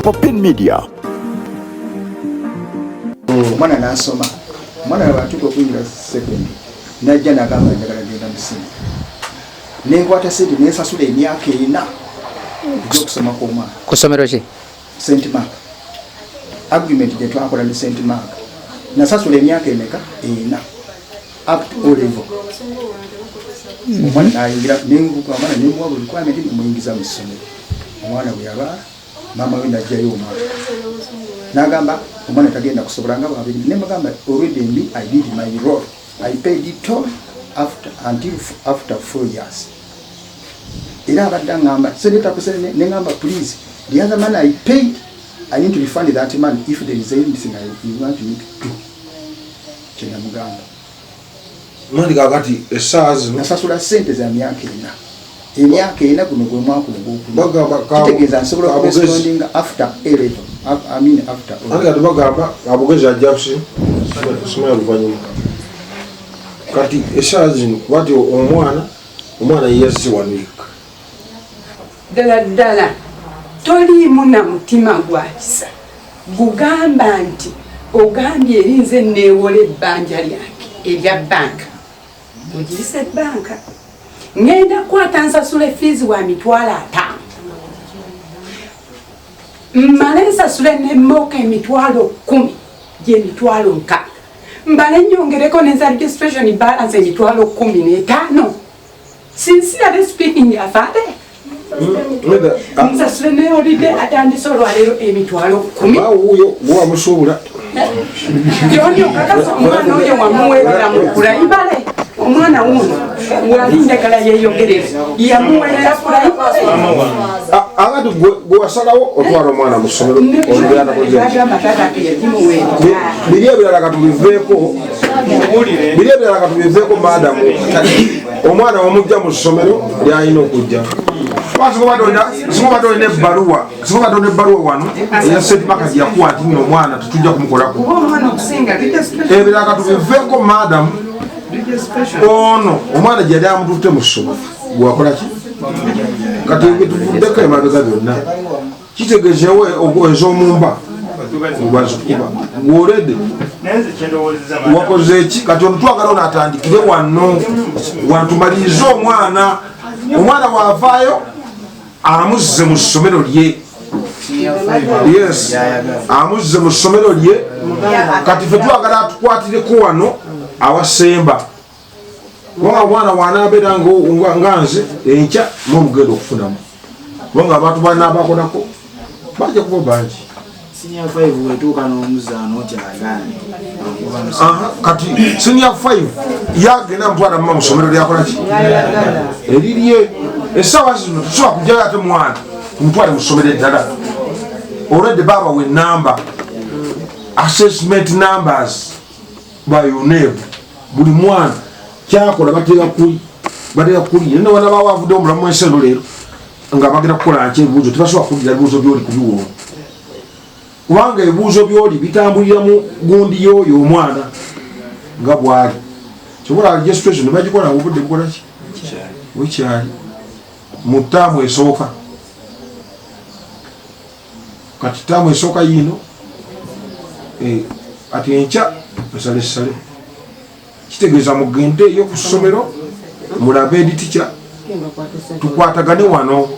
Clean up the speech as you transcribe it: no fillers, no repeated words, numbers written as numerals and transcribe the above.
Open Media. Mwana nasoma. Mwana watuko kuingira second. Najja nagamba njagala genda musini. Nenkwata sente nesasula emyaka 4 okusoma kw'omwana. Ku ssomero ki? St. Mark. Agreement gye twakola ne St. Mark. Nasasula emyaka emeka 4 up to O level. Omwana nayingira nenguka omwana nemuwa buli requirement nemuyingiza mu ssomero. Omwana bwe yaba mama we najjayo omwana. Nagamba omwana tagenda kusobola nga babiri. Nemugamba already I did my role. I paid it all until after 4 years. Ila abadda ngamba senator kusene ngamba please the other man I paid I need to refund that man if there is anything you want me to do. Chena mugamba. Mwandi kakati esaazi nasasula sente za myaka 4. Emyaka 4 kuno gwe mwaka ogwo. Kitegeeza nsobola corresponding after A level. I mean after O. Anga tubagamba abogezi ajapsi sima luvanyuma. Kati esaazi wati omwana yesi 1 week. Dala toli muna mutima gwakisa gugamba nti ogambye erinze neewole ebbanja lyake erya banka mugiyise banka ngenda kukwata nsasula fees wa mitwalo 5 mmale nsasule nemmoka emitwalo 10 gy'emitwalo 6 mbale nyongereko neza registration balance emitwalo 15 sincerely speaking yafade Msasule holiday atandise olwalero emitwalo 10. Uyo gwa mushobora. Yonyo kakaza omwana oyo wamuweerera mukula ibale. Omwana wuno walinda kala yeyogerera. Yamuweerera kula ibale. Agati gwe wasalawo otwala omwana mu ssomero oluganda kuzera. Biriya birala katubiveeko. Biriya birala katubiveeko madam. Omwana wamujja mu ssomero lyalina okujja. Sikuba ne baluwa wano ya St. Mark yakuwa ati omwana tutujja kumukolako. Ebirala katubiveeko madam. Ono omwana gyali amutute mu ssomero gwakola ki? Kati tuvuddeko emabega byonna kitegeezewo ez'omumba gwazikuba ng'olede wakoze eki kati ono twagala onaatandikire wano watumalirize omwana wavaayo amuzze mu ssomero lye. Yes, amuzze mu ssomero lye. Kati ffe twagala atukwatireko wano awasemba. Omwana wanaabeera nganze enkya n'olugendo okufunamu. Kubanga abantu balina abakolako bajja kuba bangi. Senior 5 wetuuka n'omuzaano okyagaane. Kati senior 5 yagenda mutwala mama mu ssomero lyakola ki? Erirye essaawa zino tusobola kujjayo ate mwana tumutwale mu ssomero eddala. Already baba we number assessment numbers by UNEB buli mwana kyakola bateeka kuli nina wana bawavudde omulamu ensero leero nga bagenda kukola nki ebibuuzo tebasobola kuwulira ebibuuzo byoli kubiwona kubanga ebibuuzo byoli bitambulira mu gundi y'oyo omwana nga bwali kyobola registration nebagikola obudde bukola ki wekyali mu ttaamu esooka kati ttaamu esooka yino ati enkya esalesale kitegeeza mugende eyo ku ssomero mulabe edi tica tukwatagane wano.